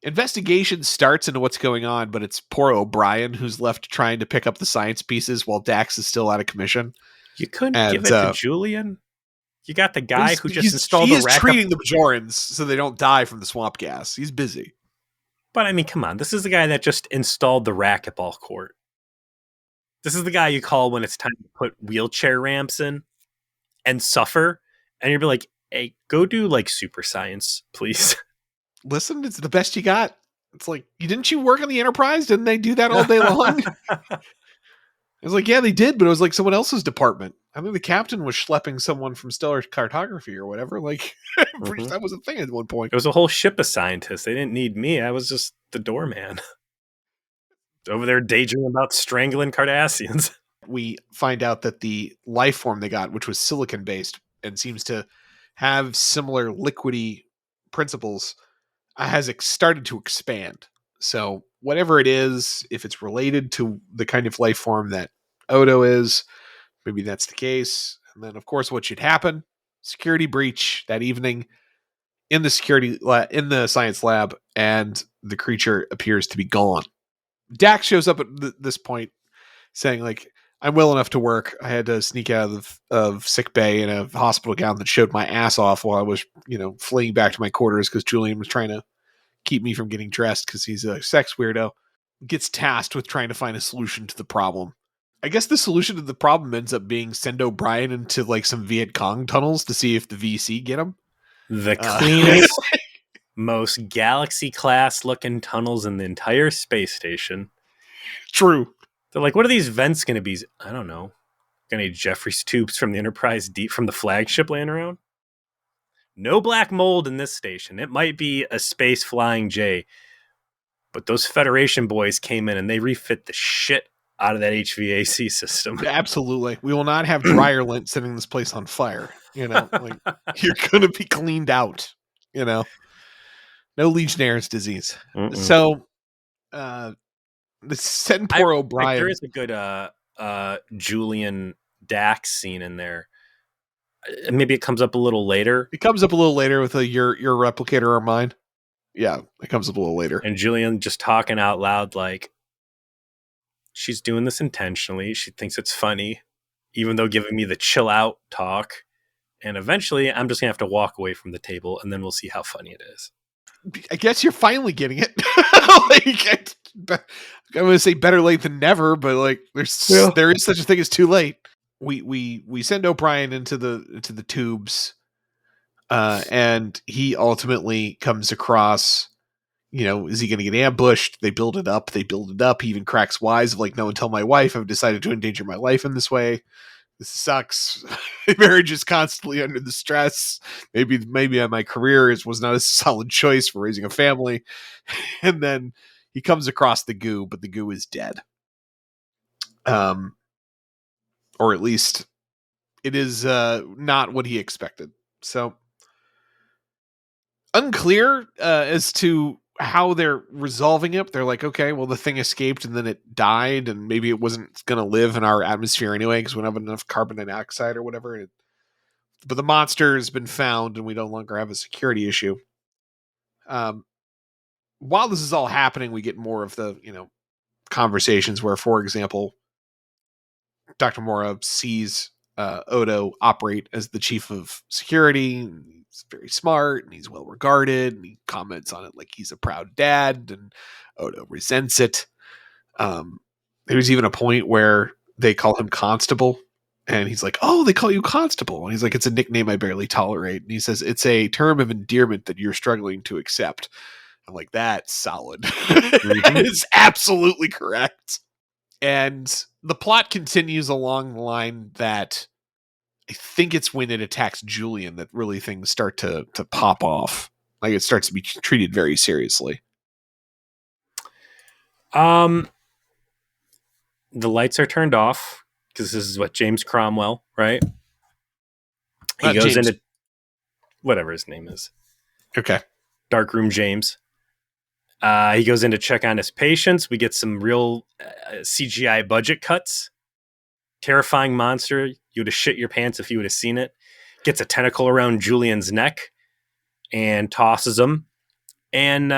S1: investigation starts into what's going on, but it's poor O'Brien who's left trying to pick up the science pieces while Dax is still out of commission.
S2: You couldn't give it to Julian? You got the guy who just installed the rack.
S1: He's treating the Bajorans so they don't die from the swamp gas. He's busy.
S2: But I mean, come on. This is the guy that just installed the racquetball court. This is the guy you call when it's time to put wheelchair ramps in. and suffer, and you'd be like, hey, go do like super science, please.
S1: Listen, it's the best you got. It's like, didn't you work on the Enterprise? Didn't they do that all day long? I was like, yeah, they did, but it was like someone else's department. I think the captain was schlepping someone from stellar cartography or whatever. Like,
S2: Mhm.
S1: that was a thing at one point.
S2: It was a whole ship of scientists. They didn't need me. I was just the doorman over there daydreaming about strangling Cardassians.
S1: We find out that the life form they got, which was silicon based and seems to have similar liquidy principles, has started to expand. So whatever it is, if it's related to the kind of life form that Odo is, maybe that's the case. And then, of course, what should happen? Security breach that evening in the in the science lab, and the creature appears to be gone. Dax shows up at this point, saying like, "I'm well enough to work. I had to sneak out of sick bay in a hospital gown that showed my ass off while I was, fleeing back to my quarters because Julian was trying to keep me from getting dressed because he's a sex weirdo." Gets tasked with trying to find a solution to the problem. I guess the solution to the problem ends up being send O'Brien into like some Viet Cong tunnels to see if the VC get him.
S2: The
S1: Uh,
S2: cleanest, most galaxy class looking tunnels in the entire space station.
S1: True.
S2: They're like, what are these vents going to be? I don't know. Got any Jeffries tubes from the Enterprise deep from the flagship laying around? No black mold in this station. It might be a space flying J, but those Federation boys came in and they refit the shit out of that HVAC system.
S1: Absolutely. We will not have dryer lint setting this place on fire. Like, you're going to be cleaned out, no Legionnaire's disease.
S2: Mm-mm.
S1: So, send poor O'Brien.
S2: There is a good Julian Dax scene in there. Maybe it comes up a little later.
S1: It comes up a little later with your replicator or mine. Yeah, it comes up a little later.
S2: And Julian just talking out loud like, she's doing this intentionally. She thinks it's funny, even though giving me the chill out talk. And eventually I'm just going to have to walk away from the table and then we'll see how funny it is.
S1: I guess you're finally getting it. I'm going to say better late than never, but like there is such a thing as too late. We send O'Brien into the tubes, and he ultimately comes across. Is he going to get ambushed? They build it up. He even cracks wise of like, no one tell my wife. I've decided to endanger my life in this way. This sucks. My marriage is constantly under the stress. Maybe my career was not a solid choice for raising a family. And then he comes across the goo, but the goo is dead. Or at least it is not what he expected. So unclear as to how they're resolving it. They're like, okay, well, the thing escaped and then it died, and maybe it wasn't going to live in our atmosphere anyway because we don't have enough carbon dioxide or whatever. But the monster has been found, and we no longer have a security issue. While this is all happening, we get more of the conversations where, for example, Dr. Mora sees Odo operate as the chief of security. He's very smart and he's well regarded, and he comments on it like he's a proud dad, and Odo resents it. There's even a point where they call him Constable, and he's like, "Oh, they call you Constable," and he's like, "It's a nickname I barely tolerate," and he says, "It's a term of endearment that you're struggling to accept." I'm like, "That's solid." That is absolutely correct. And the plot continues along the line that I think it's when it attacks Julian that really things start to pop off. Like, it starts to be treated very seriously.
S2: The lights are turned off because this is what James Cromwell, right? He goes
S1: James.
S2: into whatever his name is.
S1: Okay.
S2: Darkroom James. He goes in to check on his patients. We get some real CGI budget cuts. Terrifying monster. You would have shit your pants if you would have seen it. Gets a tentacle around Julian's neck and tosses him. And,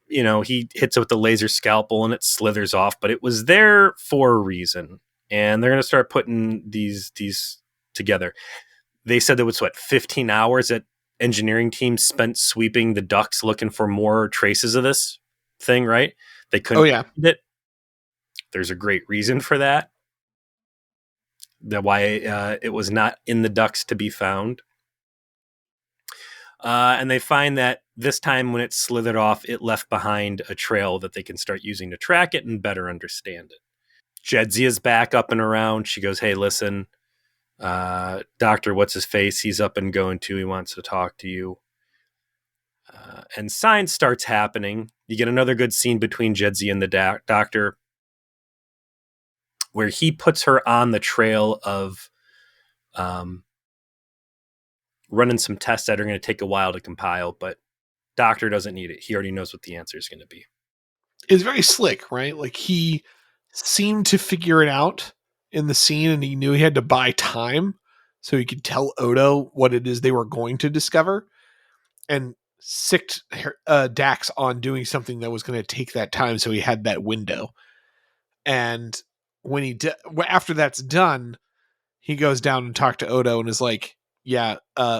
S2: he hits it with the laser scalpel and it slithers off. But it was there for a reason. And they're going to start putting these together. They said there was, 15 hours that engineering team spent sweeping the ducts looking for more traces of this thing, right? They couldn't find it. There's a great reason for that. why it was not in the ducts to be found. And they find that this time when it slithered off, it left behind a trail that they can start using to track it and better understand it. Jedzia's back up and around. She goes, hey, listen, Doctor, what's his face? He's up and going too. He wants to talk to you. And science starts happening. You get another good scene between Jedzia and the doctor where he puts her on the trail of running some tests that are going to take a while to compile, but Doctor doesn't need it. He already knows what the answer is going to be.
S1: It's very slick, right? Like he seemed to figure it out in the scene, and he knew he had to buy time so he could tell Odo what it is they were going to discover, and sicked Dax on doing something that was going to take that time, so he had that window. And when after that's done, he goes down and talks to Odo and is like, yeah,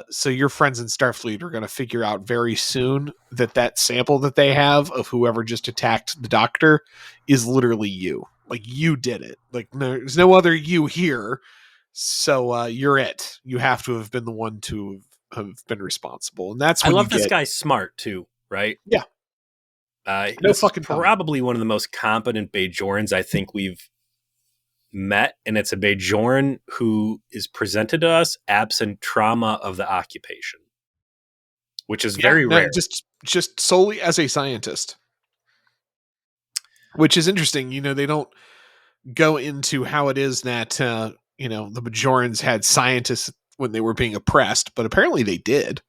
S1: so your friends in Starfleet are going to figure out very soon that sample that they have of whoever just attacked the Doctor is literally you. Like, you did it. Like, there's no other you here. So you're it. You have to have been the one to have been responsible. And that's when
S2: I love this guy's smart, too, right?
S1: Yeah.
S2: No fucking probably one of the most competent Bajorans I think we've met, and it's a Bajoran who is presented to us absent trauma of the occupation, which is very rare.
S1: Just solely as a scientist, which is interesting. They don't go into how it is that the Bajorans had scientists when they were being oppressed, but apparently they did.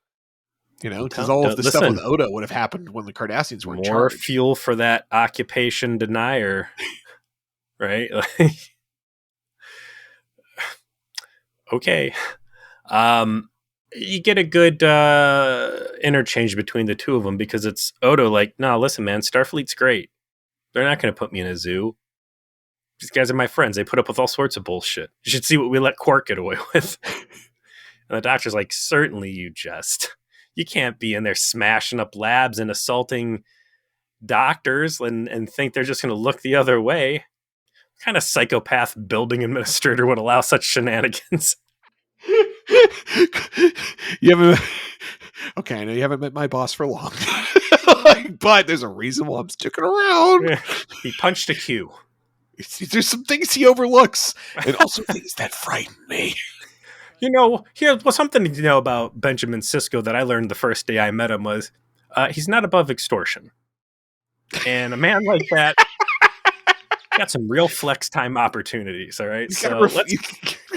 S1: Because all of the stuff with Odo would have happened when the Cardassians were in charge.
S2: More fuel for that occupation denier, right? Okay. You get a good interchange between the two of them because it's Odo like, no, listen, man, Starfleet's great. They're not going to put me in a zoo. These guys are my friends. They put up with all sorts of bullshit. You should see what we let Quark get away with. And the Doctor's like, certainly you jest. You can't be in there smashing up labs and assaulting doctors and think they're just going to look the other way. What kind of psychopath building administrator would allow such shenanigans?
S1: Okay, I know you haven't met my boss for long. But there's a reason why I'm sticking around.
S2: He punched a cue.
S1: There's some things he overlooks, and also things that frighten me.
S2: Here's something to know about Benjamin Sisko that I learned the first day I met him was he's not above extortion. And a man like that got some real flex time opportunities, all right? So let's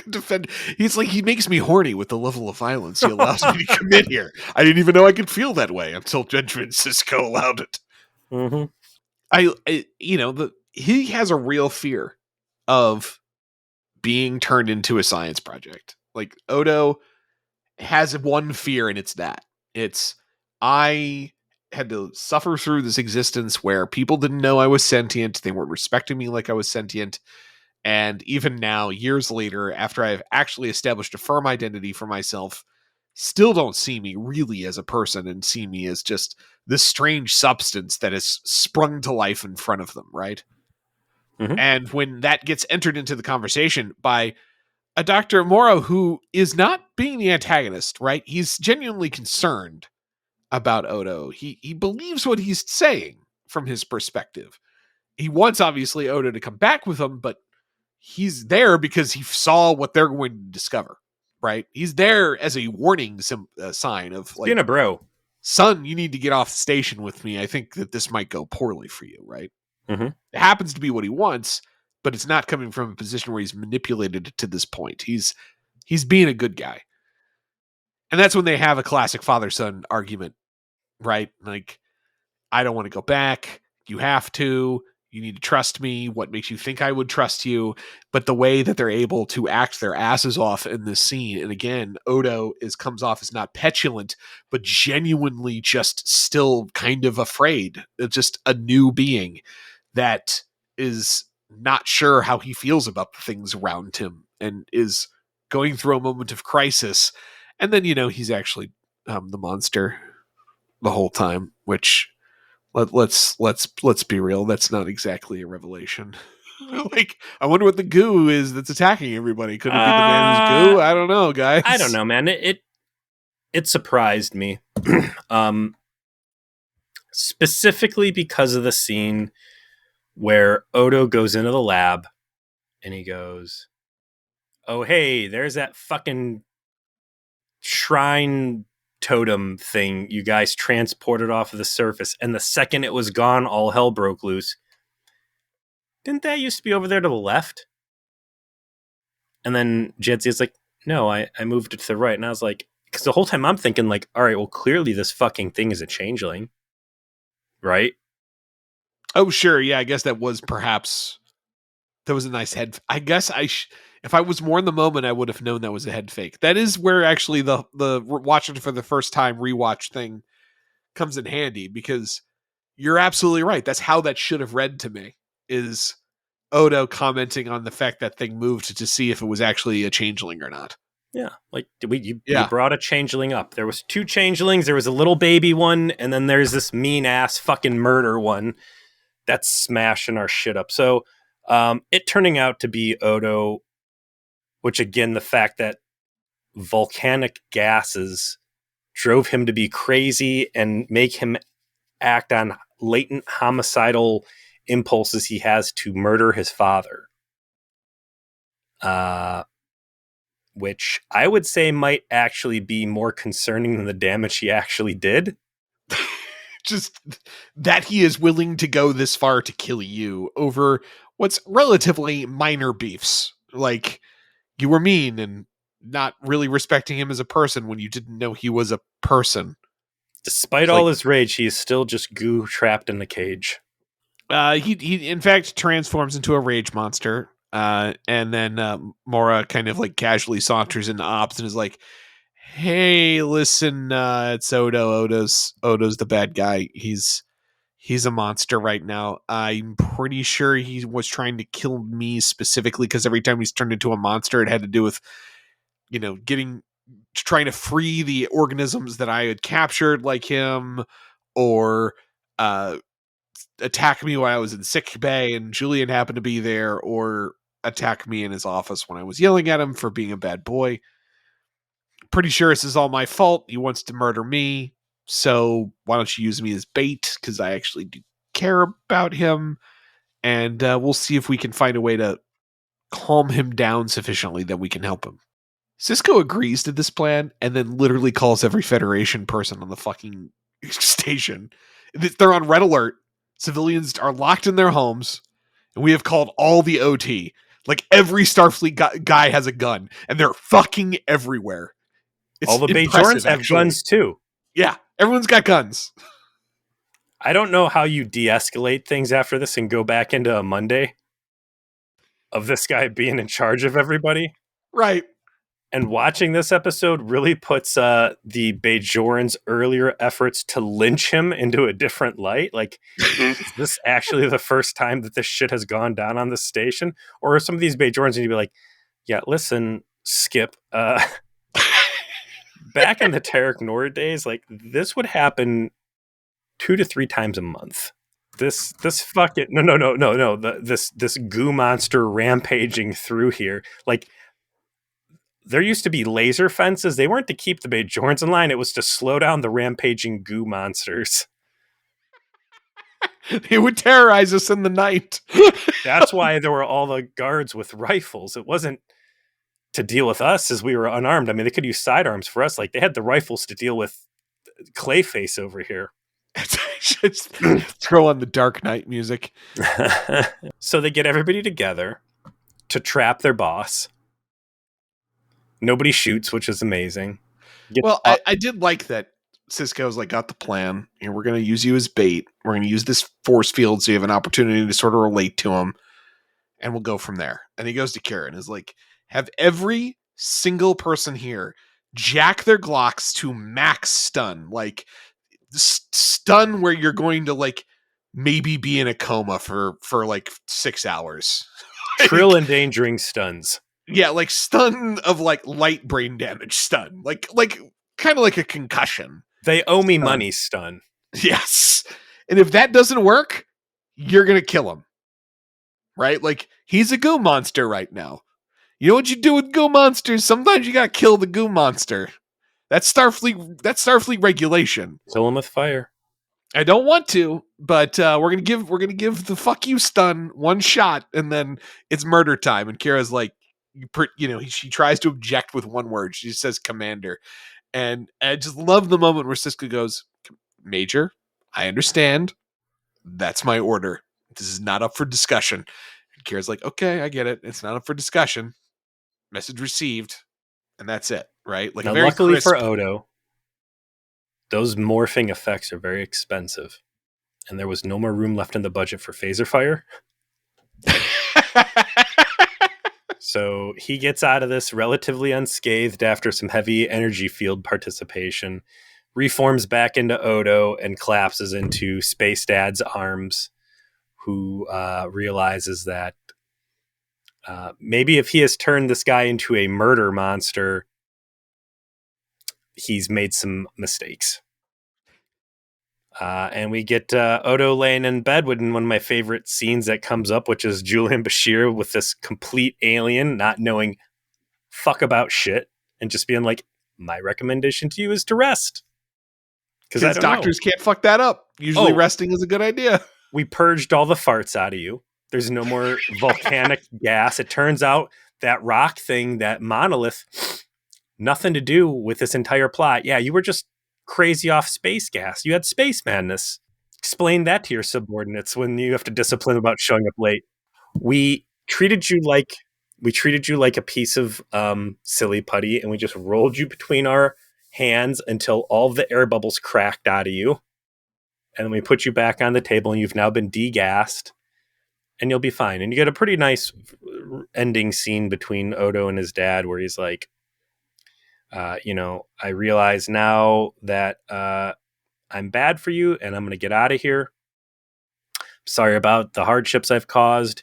S1: defend. He's like, he makes me horny with the level of violence he allows me to commit here. I didn't even know I could feel that way until Benjamin Sisko allowed it.
S2: Mm-hmm.
S1: He has a real fear of being turned into a science project. Like, Odo has one fear, and it's that. It's, I had to suffer through this existence where people didn't know I was sentient. They weren't respecting me like I was sentient. And even now, years later, after I've actually established a firm identity for myself, still don't see me really as a person and see me as just this strange substance that has sprung to life in front of them, right? Mm-hmm. And when that gets entered into the conversation by a Dr. Morrow who is not being the antagonist, right? He's genuinely concerned about Odo. He believes what he's saying from his perspective. He wants, obviously, Odo to come back with him, but he's there because he saw what they're going to discover, right? He's there as a warning sign of, like,
S2: being a bro.
S1: Son, you need to get off the station with me. I think that this might go poorly for you, right?
S2: Mm-hmm.
S1: It happens to be what he wants, but it's not coming from a position where he's manipulated it to this point. He's being a good guy. And that's when they have a classic father-son argument, right? Like, I don't want to go back. You have to. You need to trust me. What makes you think I would trust you? But the way that they're able to act their asses off in this scene, and again, Odo comes off as not petulant, but genuinely just still kind of afraid. It's just a new being that is not sure how he feels about the things around him and is going through a moment of crisis. And then, he's actually the monster the whole time, which let's be real, that's not exactly a revelation. Like, I wonder what the goo is that's attacking everybody. Could it be the man who's
S2: Uh,
S1: goo? I don't know,
S2: I don't
S1: guys.
S2: know, man. It surprised me. um, Specifically because of the scene where Odo goes into the lab and he goes, "Oh, hey, there's that fucking shrine totem thing you guys transported off of the surface." And the second it was gone, all hell broke loose. Didn't that used to be over there to the left? And then Jadzier's like, "No, I moved it to the right." And I was like, because the whole time I'm thinking, like, all right, well, clearly this fucking thing is a changeling, right?
S1: Oh, sure. Yeah, I guess that was perhaps that was a nice head. I guess if I was more in the moment, I would have known that was a head fake. That is where actually the watching for the first time rewatch thing comes in handy, because you're absolutely right. That's how that should have read to me. Is Odo commenting on the fact that thing moved to see if it was actually a changeling or not.
S2: Yeah, like you
S1: Yeah.
S2: brought a changeling up. There was two changelings. There was a little baby one, and then there's this mean ass fucking murder one that's smashing our shit up. So it turning out to be Odo, which again, the fact that volcanic gases drove him to be crazy and make him act on latent homicidal impulses he has to murder his father. Which I would say might actually be more concerning than the damage he actually did.
S1: Just that he is willing to go this far to kill you over what's relatively minor beefs. Like, you were mean and not really respecting him as a person when you didn't know he was a person.
S2: Despite
S1: It's
S2: all
S1: like,
S2: his rage, he is still just goo trapped in the cage.
S1: he in fact transforms into a rage monster. And then Mora kind of like casually saunters into Ops and is like, "Hey, listen, it's Odo. Odo's the bad guy. He's a monster right now. I'm pretty sure he was trying to kill me specifically because every time he's turned into a monster, it had to do with, trying to free the organisms that I had captured, like him, or uh, attack me when I was in sick bay and Julian happened to be there, or attack me in his office when I was yelling at him for being a bad boy. Pretty sure this is all my fault. He wants to murder me. So why don't you use me as bait? Because I actually do care about him. And we'll see if we can find a way to calm him down sufficiently that we can help him." Cisco agrees to this plan and then literally calls every Federation person on the fucking station. They're on red alert. Civilians are locked in their homes, and we have called all the OT. Like, every Starfleet guy has a gun, and they're fucking everywhere.
S2: All
S1: It's
S2: the
S1: impressive,
S2: Bajorans have
S1: actually.
S2: guns too.
S1: Yeah, everyone's got guns.
S2: I don't know how you de-escalate things after this and go back into a Monday of this guy being in charge of everybody.
S1: Right.
S2: And watching this episode really puts the Bajorans' earlier efforts to lynch him into a different light. Like, is this actually the first time that this shit has gone down on this station? Or are some of these Bajorans need to be like, yeah, listen, Skip, back in the Tarek Nord days, like, this would happen 2 to 3 times a month. This fucking no. This goo monster rampaging through here. Like, there used to be laser fences. They weren't to keep the Bajorans in line. It was to slow down the rampaging goo monsters.
S1: It would terrorize us in the night.
S2: That's why there were all the guards with rifles. It wasn't to deal with us as we were unarmed. I mean, they could use sidearms for us. Like, they had the rifles to deal with Clayface over here.
S1: Just throw on the Dark Knight music.
S2: So they get everybody together to trap their boss. Nobody shoots, which is amazing.
S1: Well, I did like that Cisco's like, got the plan, and we're going to use you as bait. We're going to use this force field so you have an opportunity to sort of relate to him, and we'll go from there. And he goes to Kira and is like, have every single person here jack their Glocks to max stun. Like, stun where you're going to, like, maybe be in a coma for like 6 hours.
S2: Trill endangering stuns.
S1: Yeah, like stun of like light brain damage stun. Like kind of like a concussion.
S2: They owe me money stun.
S1: Yes. And if that doesn't work, you're going to kill him. Right? Like, He's a goo monster right now. You know what you do with goo monsters? Sometimes you gotta kill the goo monster. That's Starfleet. That's Starfleet regulation.
S2: Kill him with fire.
S1: I don't want to, but we're gonna give the fuck you stun one shot, and then it's murder time. And Kira's like, she tries to object with one word. She says "commander," and I just love the moment where Siska goes, "Major, I understand. That's my order. This is not up for discussion." And Kira's like, "Okay, I get it. It's not up for discussion. Message received." And that's it, right? Like a
S2: Now,
S1: very
S2: luckily for
S1: crisp.
S2: Odo, those morphing effects are very expensive, and there was no more room left in the budget for phaser fire. So he gets out of this relatively unscathed after some heavy energy field participation, reforms back into Odo, and collapses into Space Dad's arms, who realizes that maybe if he has turned this guy into a murder monster, he's made some mistakes. And we get Odo laying in bed with one of my favorite scenes that comes up, which is Julian Bashir with this complete alien not knowing fuck about shit and just being like, my recommendation to you is to rest. Because I
S1: Because
S2: don't know.
S1: doctors can't fuck that up. Usually resting is a good idea.
S2: We purged all the farts out of you. There's no more volcanic gas. It turns out that rock thing, that monolith, nothing to do with this entire plot. Yeah, you were just crazy off space gas. You had space madness. Explain that to your subordinates when you have to discipline about showing up late. We treated you like a piece of silly putty, and we just rolled you between our hands until all the air bubbles cracked out of you. And then we put you back on the table, and you've now been degassed, and you'll be fine. And you get a pretty nice ending scene between Odo and his dad where he's like, I realize now that I'm bad for you and I'm going to get out of here. Sorry about the hardships I've caused.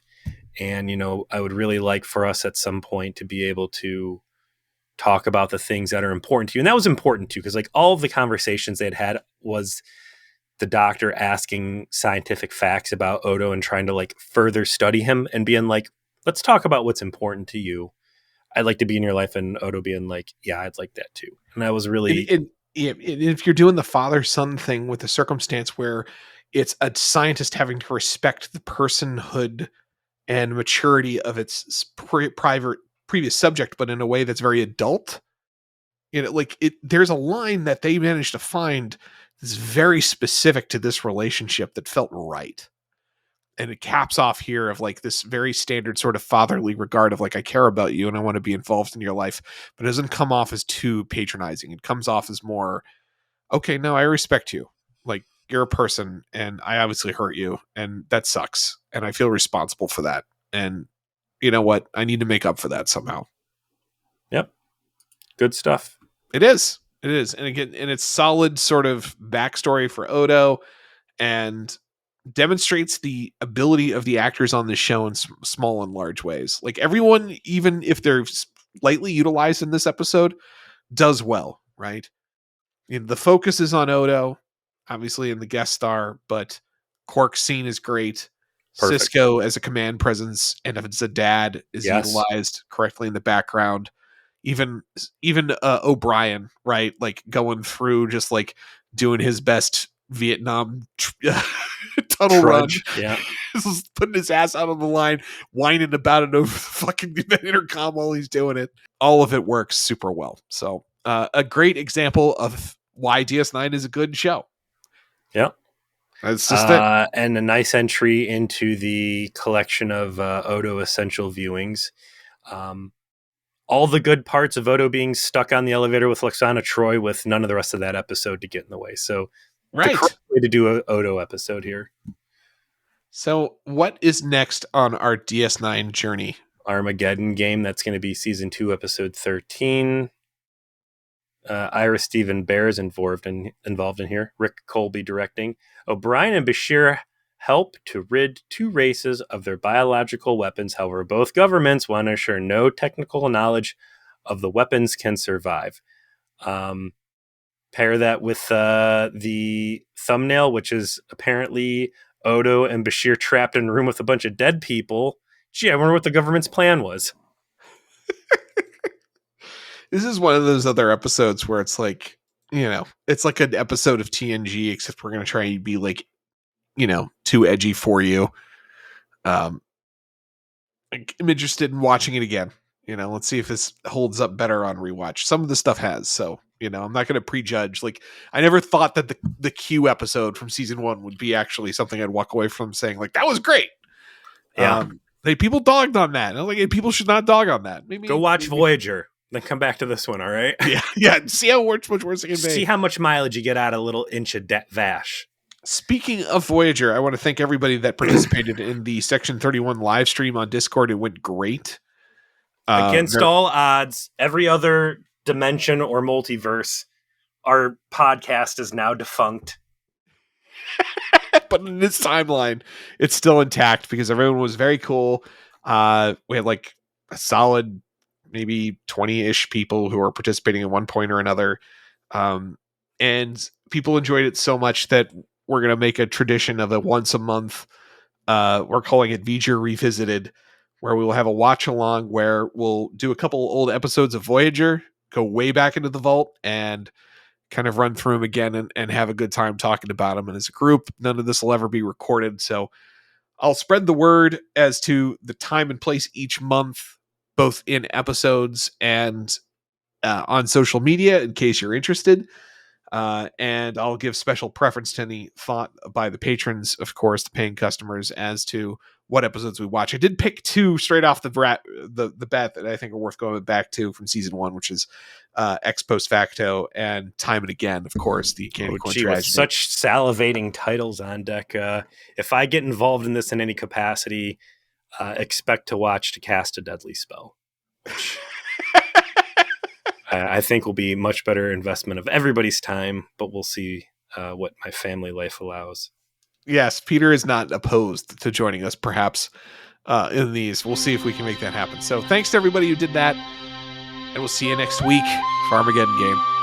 S2: And, I would really like for us at some point to be able to talk about the things that are important to you. And that was important too, because like all of the conversations they had was the doctor asking scientific facts about Odo and trying to like further study him and being like, let's talk about what's important to you. I'd like to be in your life, and Odo being like, yeah, I'd like that too. And that was really...
S1: If you're doing the father-son thing with a circumstance where it's a scientist having to respect the personhood and maturity of its private previous subject, but in a way that's very adult, there's a line that they managed to find that's very specific to this relationship that felt right. And it caps off here of like this very standard sort of fatherly regard of like, I care about you and I want to be involved in your life, but it doesn't come off as too patronizing. It comes off as more, okay, no, I respect you. Like, you're a person and I obviously hurt you and that sucks. And I feel responsible for that. And you know what? I need to make up for that somehow.
S2: Yep. Good stuff.
S1: It is. It is. And again, and it's solid sort of backstory for Odo and demonstrates the ability of the actors on this show in small and large ways. Like everyone, even if they're lightly utilized in this episode, does well, right? The focus is on Odo, obviously in the guest star, but Quark's scene is great.
S2: Perfect.
S1: Cisco as a command presence, and if it's a dad, is
S2: Yes.
S1: utilized correctly in the background. Even O'Brien, right? Like going through just like doing his best Vietnam tunnel
S2: Trudge.
S1: run.
S2: Yeah.
S1: Just putting his ass out on the line, whining about it over the fucking intercom while he's doing it. All of it works super well. So a great example of why DS9 is a good show.
S2: Yeah.
S1: That's just it.
S2: And a nice entry into the collection of Odo essential viewings. All the good parts of Odo being stuck on the elevator with Lwaxana Troi with none of the rest of that episode to get in the way. So
S1: Right.
S2: The correct way to do an Odo episode here.
S1: So what is next on our DS9 journey?
S2: Armageddon game. That's going to be season 2, episode 13. Ira Stephen Bear is involved in here. Rick Colby directing. O'Brien and Bashir help to rid 2 races of their biological weapons. However, both governments want to ensure no technical knowledge of the weapons can survive. Pair that with the thumbnail, which is apparently Odo and Bashir trapped in a room with a bunch of dead people, Gee, I wonder what the government's plan was.
S1: This is one of those other episodes where it's like, it's like an episode of TNG, except we're going to try and be like, too edgy for you. I'm interested in watching it again. Let's see if this holds up better on rewatch. Some of the stuff has, so I'm not going to prejudge. Like, I never thought that the Q episode from season 1 would be actually something I'd walk away from saying like that was great.
S2: Yeah,
S1: People dogged on that. And I'm like, hey, people should not dog on that. Maybe
S2: go watch Voyager, then come back to this one. All right.
S1: Yeah. See how much worse it can be.
S2: See how much mileage you get out of little inch of Vash.
S1: Speaking of Voyager, I want to thank everybody that participated in the Section 31 live stream on Discord. It went great.
S2: Against all odds, every other dimension or multiverse, our podcast is now defunct.
S1: But in this timeline, it's still intact because everyone was very cool. We had like a solid maybe 20-ish people who are participating at one point or another. And people enjoyed it so much that we're going to make a tradition of a once a month. We're calling it Voyager Revisited, where we will have a watch along where we'll do a couple old episodes of Voyager, go way back into the vault, and kind of run through them again and have a good time talking about them. And as a group, none of this will ever be recorded. So I'll spread the word as to the time and place each month, both in episodes and on social media, in case you're interested. And I'll give special preference to any thought by the patrons, of course, the paying customers, as to what episodes we watch. I did pick 2 straight off the bat that I think are worth going back to from season 1, which is Ex Post Facto and Time and Again, of course, the Candy Corn Tragedy.
S2: With such salivating titles on deck, if I get involved in this in any capacity, expect to watch To Cast a Deadly Spell, which I think will be much better investment of everybody's time, but we'll see what my family life allows.
S1: Yes, Peter is not opposed to joining us, perhaps, in these. We'll see if we can make that happen. So thanks to everybody who did that, and we'll see you next week for Armageddon Game.